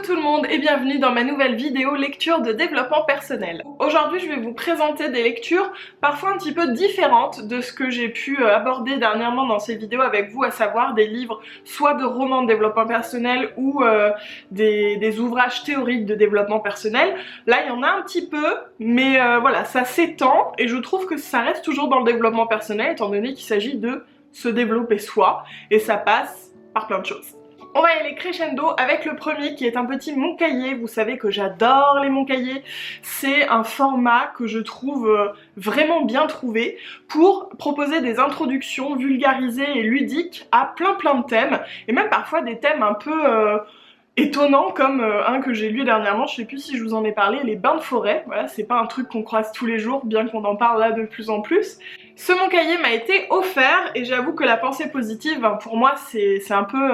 tout le monde et bienvenue dans ma nouvelle vidéo lecture de développement personnel. Aujourd'hui je vais vous présenter des lectures parfois un petit peu différentes de ce que j'ai pu aborder dernièrement dans ces vidéos avec vous, à savoir des livres soit de romans de développement personnel ou des ouvrages théoriques de développement personnel. Là il y en a un petit peu, mais voilà, ça s'étend et je trouve que ça reste toujours dans le développement personnel étant donné qu'il s'agit de se développer soi et ça passe par plein de choses. On va y aller crescendo avec le premier qui est un petit mon cahier. Vous savez que j'adore les mon cahiers. C'est un format que je trouve vraiment bien trouvé pour proposer des introductions vulgarisées et ludiques à plein de thèmes et même parfois des thèmes un peu étonnant comme un que j'ai lu dernièrement, je sais plus si je vous en ai parlé, les bains de forêt. Voilà, c'est pas un truc qu'on croise tous les jours, bien qu'on en parle là de plus en plus. Ce mon cahier m'a été offert et j'avoue que la pensée positive, ben, pour moi c'est un peu...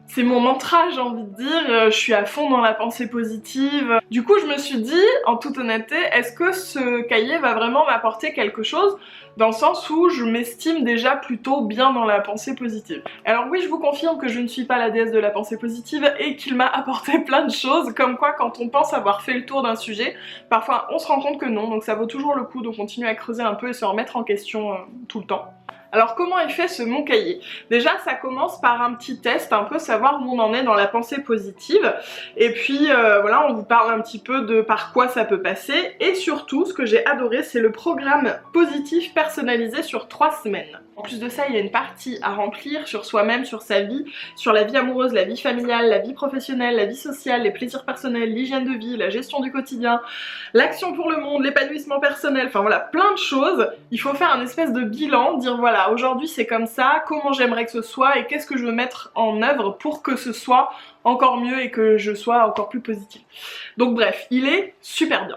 c'est mon mantra, j'ai envie de dire, je suis à fond dans la pensée positive. Du coup je me suis dit, en toute honnêteté, est-ce que ce cahier va vraiment m'apporter quelque chose, dans le sens où je m'estime déjà plutôt bien dans la pensée positive. Alors oui, je vous confirme que je ne suis pas la déesse de la pensée positive et qu'il m'a apporté plein de choses, comme quoi quand on pense avoir fait le tour d'un sujet, parfois on se rend compte que non, donc ça vaut toujours le coup de continuer à creuser un peu et se remettre en question tout le temps. Alors comment est fait ce mon cahier? Déjà ça commence par un petit test, un peu savoir où on en est dans la pensée positive. Et puis voilà, on vous parle un petit peu de par quoi ça peut passer. Et surtout, ce que j'ai adoré, c'est le programme positif personnalisé sur 3 semaines. En plus de ça, il y a une partie à remplir sur soi-même, sur sa vie, sur la vie amoureuse, la vie familiale, la vie professionnelle, la vie sociale, les plaisirs personnels, l'hygiène de vie, la gestion du quotidien, l'action pour le monde, l'épanouissement personnel, enfin voilà, plein de choses. Il faut faire un espèce de bilan, dire voilà, aujourd'hui c'est comme ça, comment j'aimerais que ce soit et qu'est-ce que je veux mettre en œuvre pour que ce soit encore mieux et que je sois encore plus positive. Donc bref, il est super bien.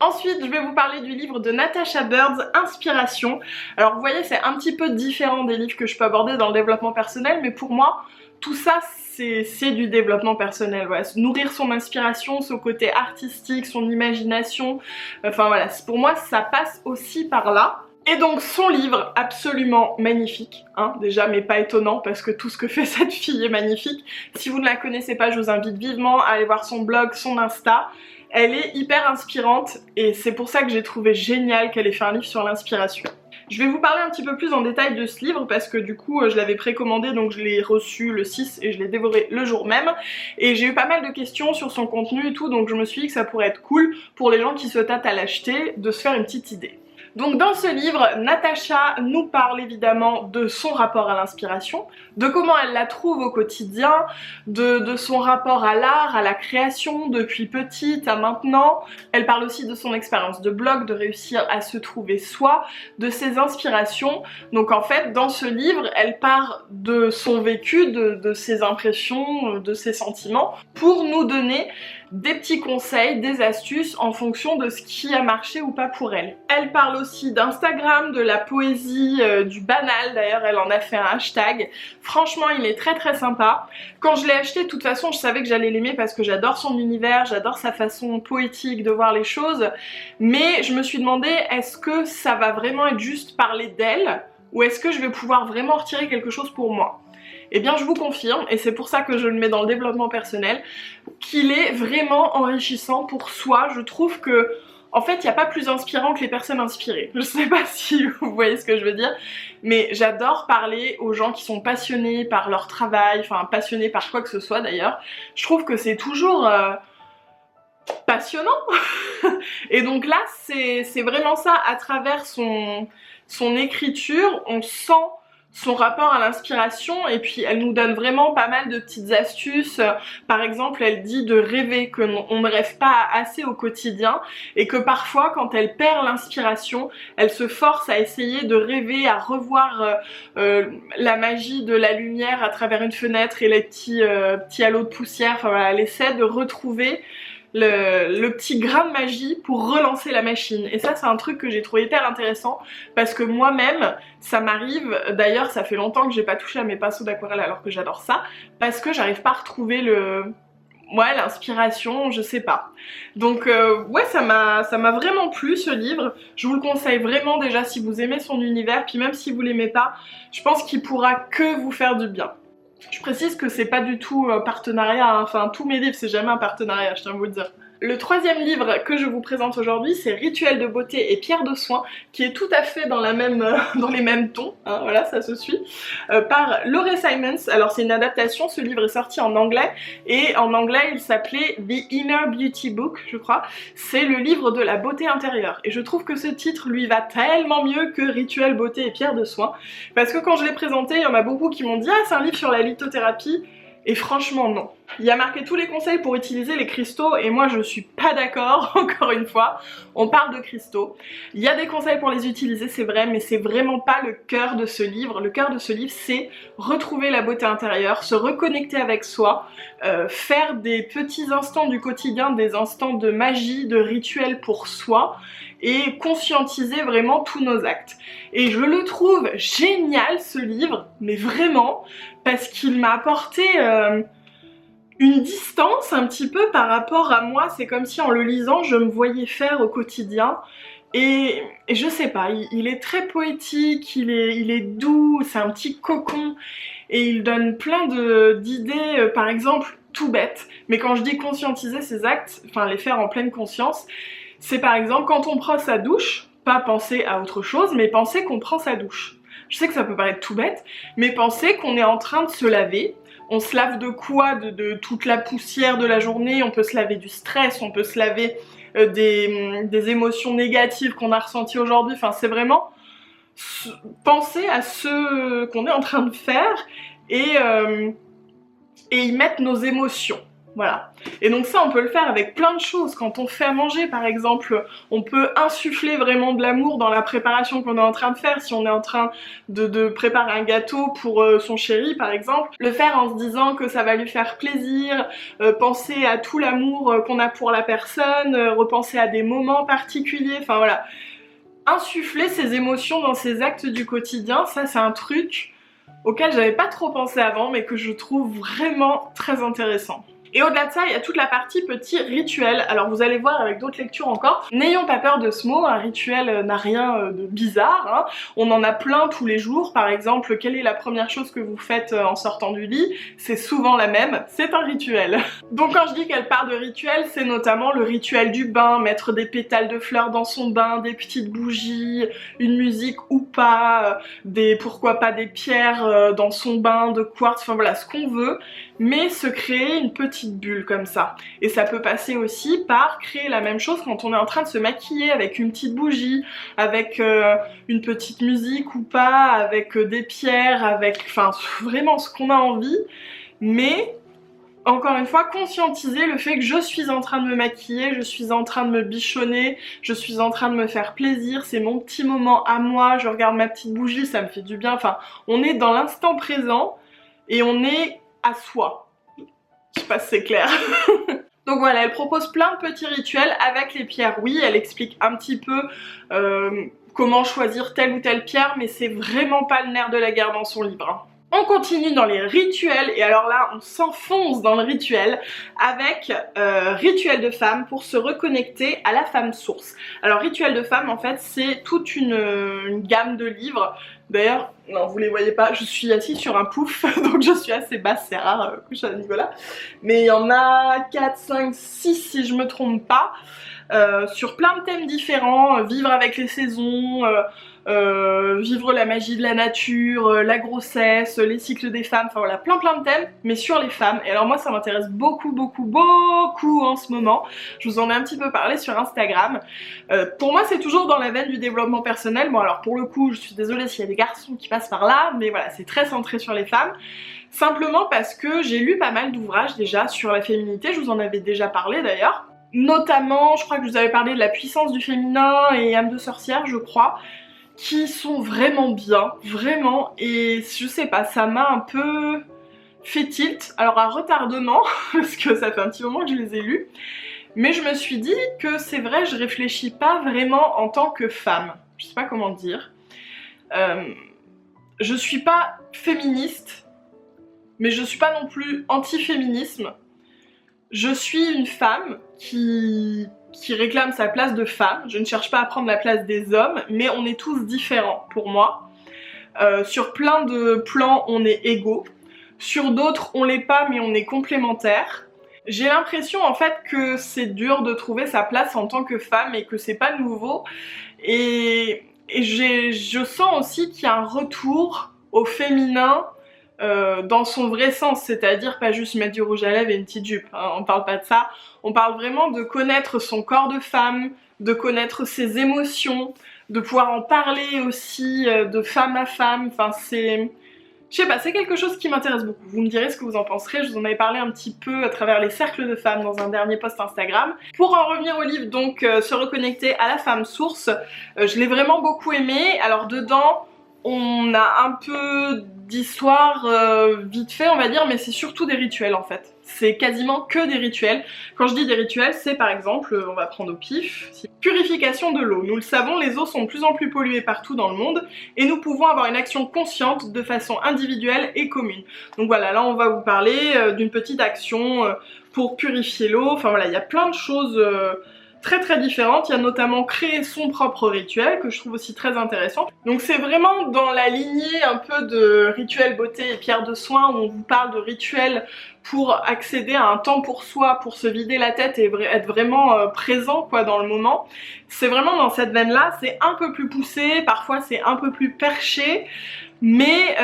Ensuite, je vais vous parler du livre de Natasha Bird, Inspiration. Alors vous voyez, c'est un petit peu différent des livres que je peux aborder dans le développement personnel, mais pour moi, tout ça c'est du développement personnel. Voilà. Nourrir son inspiration, son côté artistique, son imagination, enfin voilà, pour moi ça passe aussi par là. Et donc son livre, absolument magnifique, hein, déjà, mais pas étonnant parce que tout ce que fait cette fille est magnifique. Si vous ne la connaissez pas, je vous invite vivement à aller voir son blog, son Insta. Elle est hyper inspirante et c'est pour ça que j'ai trouvé génial qu'elle ait fait un livre sur l'inspiration. Je vais vous parler un petit peu plus en détail de ce livre parce que du coup je l'avais précommandé, donc je l'ai reçu le 6 et je l'ai dévoré le jour même. Et j'ai eu pas mal de questions sur son contenu et tout, donc je me suis dit que ça pourrait être cool pour les gens qui se tâtent à l'acheter de se faire une petite idée. Donc dans ce livre, Natasha nous parle évidemment de son rapport à l'inspiration, de comment elle la trouve au quotidien, de son rapport à l'art, à la création depuis petite à maintenant. Elle parle aussi de son expérience de blog, de réussir à se trouver soi, de ses inspirations. Donc en fait, dans ce livre, elle part de son vécu, de ses impressions, de ses sentiments, pour nous donner des petits conseils, des astuces en fonction de ce qui a marché ou pas pour elle. Elle parle aussi d'Instagram, de la poésie, du banal, d'ailleurs elle en a fait un hashtag. Franchement il est très sympa. Quand je l'ai acheté, de toute façon je savais que j'allais l'aimer parce que j'adore son univers, j'adore sa façon poétique de voir les choses, mais je me suis demandé est-ce que ça va vraiment être juste parler d'elle ou est-ce que je vais pouvoir vraiment retirer quelque chose pour moi? Eh bien je vous confirme, et c'est pour ça que je le mets dans le développement personnel, qu'il est vraiment enrichissant pour soi. Je trouve que, en fait, il n'y a pas plus inspirant que les personnes inspirées. Je sais pas si vous voyez ce que je veux dire, mais j'adore parler aux gens qui sont passionnés par leur travail, enfin passionnés par quoi que ce soit d'ailleurs. Je trouve que c'est toujours passionnant. Et donc là, c'est vraiment ça, à travers son écriture, on sent son rapport à l'inspiration et puis elle nous donne vraiment pas mal de petites astuces. Par exemple, elle dit de rêver, qu'on ne rêve pas assez au quotidien et que parfois quand elle perd l'inspiration, elle se force à essayer de rêver, à revoir la magie de la lumière à travers une fenêtre et les petits halos de poussière. Enfin, voilà, elle essaie de retrouver le petit grain de magie pour relancer la machine. Et ça c'est un truc que j'ai trouvé hyper intéressant parce que moi-même ça m'arrive, d'ailleurs ça fait longtemps que j'ai pas touché à mes pinceaux d'aquarelle alors que j'adore ça, parce que j'arrive pas à retrouver l'inspiration, je sais pas. Donc ouais, ça m'a vraiment plu ce livre. Je vous le conseille vraiment déjà si vous aimez son univers, puis même si vous l'aimez pas, je pense qu'il pourra que vous faire du bien. Je précise que c'est pas du tout partenariat, hein. Enfin tous mes livres c'est jamais un partenariat, je tiens à vous le dire. Le troisième livre que je vous présente aujourd'hui, c'est Rituel de beauté et pierre de soin, qui est tout à fait dans, dans les mêmes tons, hein, voilà, ça se suit, par Laurie Simons. Alors c'est une adaptation, ce livre est sorti en anglais, et en anglais il s'appelait The Inner Beauty Book, je crois. C'est le livre de la beauté intérieure, et je trouve que ce titre lui va tellement mieux que Rituel beauté et pierre de soin, parce que quand je l'ai présenté, il y en a beaucoup qui m'ont dit « Ah, c'est un livre sur la lithothérapie », et franchement non. Il y a marqué tous les conseils pour utiliser les cristaux et moi je suis pas d'accord, encore une fois. On parle de cristaux. Il y a des conseils pour les utiliser, c'est vrai, mais c'est vraiment pas le cœur de ce livre. Le cœur de ce livre, c'est retrouver la beauté intérieure, se reconnecter avec soi, faire des petits instants du quotidien, des instants de magie, de rituel pour soi, et conscientiser vraiment tous nos actes. Et je le trouve génial ce livre, mais vraiment, parce qu'il m'a apporté une distance un petit peu par rapport à moi. C'est comme si en le lisant je me voyais faire au quotidien. Et je sais pas, il est très poétique, il est doux, c'est un petit cocon et il donne plein d'idées, par exemple tout bête, mais quand je dis conscientiser ses actes, enfin les faire en pleine conscience, c'est par exemple quand on prend sa douche, pas penser à autre chose, mais penser qu'on prend sa douche. Je sais que ça peut paraître tout bête, mais penser qu'on est en train de se laver. On se lave de quoi? De toute la poussière de la journée, on peut se laver du stress, on peut se laver des émotions négatives qu'on a ressenties aujourd'hui. Enfin, c'est vraiment penser à ce qu'on est en train de faire et y mettre nos émotions. Voilà. Et donc ça on peut le faire avec plein de choses. Quand on fait à manger par exemple, on peut insuffler vraiment de l'amour dans la préparation qu'on est en train de faire. Si on est en train de préparer un gâteau pour son chéri par exemple, le faire en se disant que ça va lui faire plaisir, penser à tout l'amour qu'on a pour la personne, repenser à des moments particuliers, enfin voilà. Insuffler ses émotions dans ses actes du quotidien, ça c'est un truc auquel j'avais pas trop pensé avant mais que je trouve vraiment très intéressant. Et au-delà de ça, il y a toute la partie petit rituel. Alors vous allez voir avec d'autres lectures encore. N'ayons pas peur de ce mot, un rituel n'a rien de bizarre, hein. On en a plein tous les jours. Par exemple, quelle est la première chose que vous faites en sortant du lit? C'est souvent la même, c'est un rituel. Donc quand je dis qu'elle part de rituel, c'est notamment le rituel du bain, mettre des pétales de fleurs dans son bain, des petites bougies, une musique ou pas, pourquoi pas des pierres dans son bain de quartz, enfin voilà, ce qu'on veut, mais se créer une petite bulle comme ça. Et ça peut passer aussi par créer la même chose quand on est en train de se maquiller avec une petite bougie, avec une petite musique ou pas, avec des pierres, avec enfin vraiment ce qu'on a envie, mais encore une fois, conscientiser le fait que je suis en train de me maquiller, je suis en train de me bichonner, je suis en train de me faire plaisir, c'est mon petit moment à moi, je regarde ma petite bougie, ça me fait du bien, enfin on est dans l'instant présent et on est à soi. Je sais pas si c'est clair. Donc voilà, elle propose plein de petits rituels avec les pierres. Oui, elle explique un petit peu comment choisir telle ou telle pierre, mais c'est vraiment pas le nerf de la guerre dans son livre, hein. On continue dans les rituels, et alors là on s'enfonce dans le rituel avec Rituel de femme pour se reconnecter à la femme source. Alors Rituel de femme en fait c'est toute une gamme de livres. D'ailleurs, non vous les voyez pas, je suis assise sur un pouf donc je suis assez basse, c'est rare que je suis à ce niveau là. Mais il y en a 4, 5, 6 si je me trompe pas, sur plein de thèmes différents, vivre avec les saisons, vivre la magie de la nature, la grossesse, les cycles des femmes, enfin voilà, plein de thèmes, mais sur les femmes. Et alors moi ça m'intéresse beaucoup en ce moment. Je vous en ai un petit peu parlé sur Instagram. Pour moi c'est toujours dans la veine du développement personnel. Bon alors pour le coup je suis désolée s'il y a des garçons qui passent par là, mais voilà c'est très centré sur les femmes. Simplement parce que j'ai lu pas mal d'ouvrages déjà sur la féminité, je vous en avais déjà parlé d'ailleurs. Notamment, je crois que je vous avais parlé de la puissance du féminin et âme de sorcière je crois, qui sont vraiment bien, vraiment, et je sais pas, ça m'a un peu fait tilt, alors à retardement, parce que ça fait un petit moment que je les ai lus, mais je me suis dit que c'est vrai, je réfléchis pas vraiment en tant que femme, je sais pas comment dire, je suis pas féministe, mais je suis pas non plus anti-féminisme, je suis une femme qui réclame sa place de femme. Je ne cherche pas à prendre la place des hommes, mais on est tous différents pour moi. Sur plein de plans, on est égaux. Sur d'autres, on l'est pas, mais on est complémentaires. J'ai l'impression en fait que c'est dur de trouver sa place en tant que femme et que c'est pas nouveau. Et je sens aussi qu'il y a un retour au féminin dans son vrai sens, c'est-à-dire pas juste mettre du rouge à lèvres et une petite jupe, hein, on parle pas de ça, on parle vraiment de connaître son corps de femme, de connaître ses émotions, de pouvoir en parler aussi de femme à femme, enfin c'est... Je sais pas, c'est quelque chose qui m'intéresse beaucoup. Vous me direz ce que vous en penserez, je vous en avais parlé un petit peu à travers les cercles de femmes dans un dernier post Instagram. Pour en revenir au livre, donc se reconnecter à la femme source, je l'ai vraiment beaucoup aimé. Alors dedans, on a un peu d'histoire vite fait on va dire, mais c'est surtout des rituels en fait. C'est quasiment que des rituels. Quand je dis des rituels, c'est par exemple, on va prendre au pif, purification de l'eau. Nous le savons, les eaux sont de plus en plus polluées partout dans le monde et nous pouvons avoir une action consciente de façon individuelle et commune. Donc voilà, là on va vous parler d'une petite action pour purifier l'eau. Enfin voilà, il y a plein de choses très différentes. Il y a notamment créer son propre rituel que je trouve aussi très intéressant. Donc c'est vraiment dans la lignée un peu de rituel beauté et pierre de soin où on vous parle de rituels pour accéder à un temps pour soi, pour se vider la tête et être vraiment présent quoi dans le moment. C'est vraiment dans cette veine là, c'est un peu plus poussé, parfois c'est un peu plus perché, mais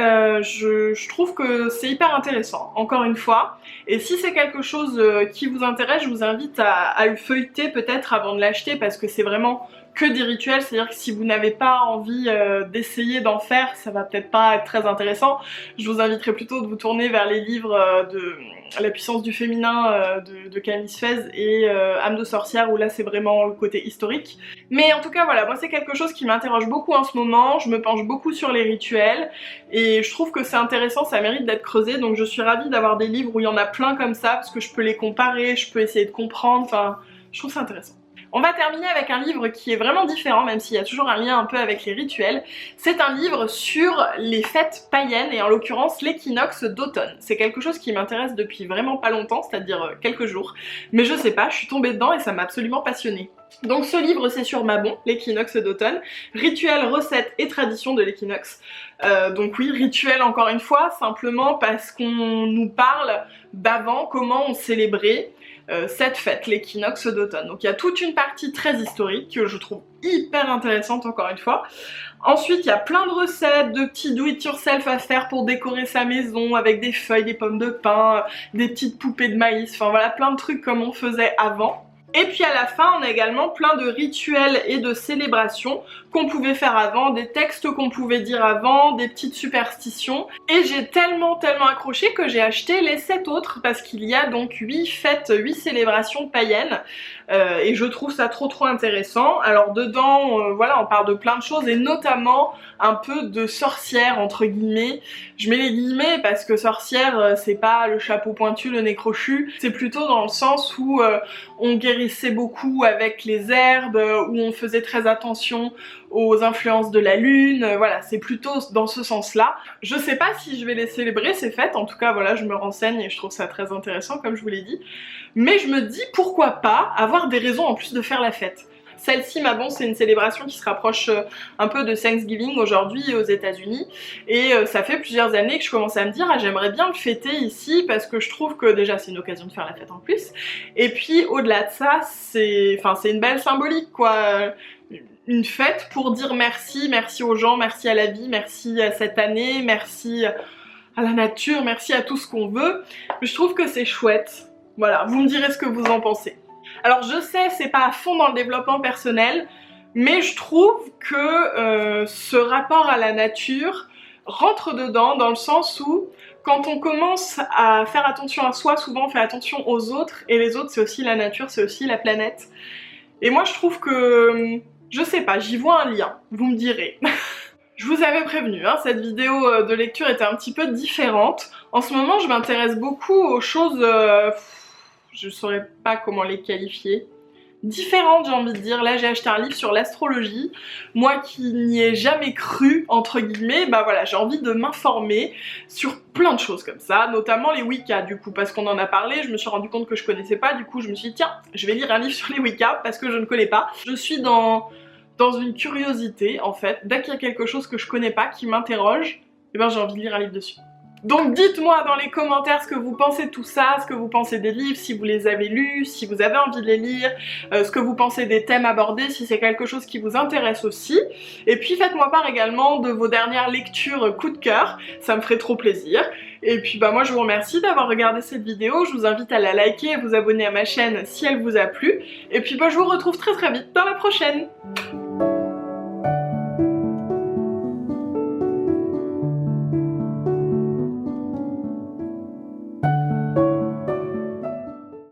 je trouve que c'est hyper intéressant, encore une fois. Et si c'est quelque chose qui vous intéresse, je vous invite à le feuilleter peut-être avant de l'acheter parce que c'est vraiment que des rituels, c'est-à-dire que si vous n'avez pas envie d'essayer d'en faire, ça va peut-être pas être très intéressant. Je vous inviterai plutôt de vous tourner vers les livres de La puissance du féminin de Camille Sfez et Âme de sorcière où là c'est vraiment le côté historique. Mais en tout cas voilà, moi c'est quelque chose qui m'interroge beaucoup en ce moment, je me penche beaucoup sur les rituels et je trouve que c'est intéressant, ça mérite d'être creusé, donc je suis ravie d'avoir des livres où il y en a plein comme ça parce que je peux les comparer, je peux essayer de comprendre, enfin je trouve ça intéressant. On va terminer avec un livre qui est vraiment différent, même s'il y a toujours un lien un peu avec les rituels. C'est un livre sur les fêtes païennes et en l'occurrence l'équinoxe d'automne. C'est quelque chose qui m'intéresse depuis vraiment pas longtemps, c'est-à-dire quelques jours. Mais je sais pas, je suis tombée dedans et ça m'a absolument passionnée. Donc ce livre c'est sur Mabon, l'équinoxe d'automne, rituels, recettes et traditions de l'équinoxe. Donc oui, rituel encore une fois, simplement parce qu'on nous parle d'avant, comment on célébrait cette fête, l'équinoxe d'automne. Donc il y a toute une partie très historique que je trouve hyper intéressante encore une fois. Ensuite il y a plein de recettes, de petits do it yourself à faire pour décorer sa maison avec des feuilles, des pommes de pin, des petites poupées de maïs, enfin voilà plein de trucs comme on faisait avant. Et puis à la fin, on a également plein de rituels et de célébrations qu'on pouvait faire avant, des textes qu'on pouvait dire avant, des petites superstitions. Et j'ai tellement accroché que j'ai acheté les 7 autres parce qu'il y a donc 8 fêtes, 8 célébrations païennes. Et je trouve ça trop intéressant. Alors dedans, voilà, on parle de plein de choses et notamment un peu de sorcière entre guillemets. Je mets les guillemets parce que sorcière, c'est pas le chapeau pointu, le nez crochu. C'est plutôt dans le sens où on guérissait beaucoup avec les herbes, où on faisait très attention aux influences de la lune, voilà, c'est plutôt dans ce sens-là. Je sais pas si je vais les célébrer ces fêtes, en tout cas voilà, je me renseigne et je trouve ça très intéressant comme je vous l'ai dit. Mais je me dis pourquoi pas avoir des raisons en plus de faire la fête. Celle-ci, Mabon, c'est une célébration qui se rapproche un peu de Thanksgiving aujourd'hui aux États-Unis et ça fait plusieurs années que je commence à me dire ah, j'aimerais bien le fêter ici parce que je trouve que déjà c'est une occasion de faire la fête en plus et puis au-delà de ça c'est une belle symbolique quoi, une fête pour dire merci aux gens, merci à la vie, merci à cette année, merci à la nature, merci à tout ce qu'on veut. Je trouve que c'est chouette, voilà, vous me direz ce que vous en pensez. Alors je sais, c'est pas à fond dans le développement personnel, mais je trouve que ce rapport à la nature rentre dedans dans le sens où quand on commence à faire attention à soi, souvent on fait attention aux autres, et les autres c'est aussi la nature, c'est aussi la planète. Et moi je trouve que, je sais pas, j'y vois un lien, vous me direz. Je vous avais prévenu, hein, cette vidéo de lecture était un petit peu différente. En ce moment je m'intéresse beaucoup aux choses... je saurais pas comment les qualifier, différentes j'ai envie de dire. Là j'ai acheté un livre sur l'astrologie, moi qui n'y ai jamais cru entre guillemets, bah voilà j'ai envie de m'informer sur plein de choses comme ça, notamment les Wicca du coup, parce qu'on en a parlé, je me suis rendu compte que je connaissais pas, du coup je me suis dit tiens, je vais lire un livre sur les Wicca parce que je ne connais pas. Je suis dans une curiosité en fait, dès qu'il y a quelque chose que je connais pas, qui m'interroge, et ben j'ai envie de lire un livre dessus. Donc dites-moi dans les commentaires ce que vous pensez de tout ça, ce que vous pensez des livres, si vous les avez lus, si vous avez envie de les lire, ce que vous pensez des thèmes abordés, si c'est quelque chose qui vous intéresse aussi. Et puis faites-moi part également de vos dernières lectures coup de cœur, ça me ferait trop plaisir. Et puis bah moi je vous remercie d'avoir regardé cette vidéo, je vous invite à la liker et vous abonner à ma chaîne si elle vous a plu. Et puis bah je vous retrouve très vite dans la prochaine.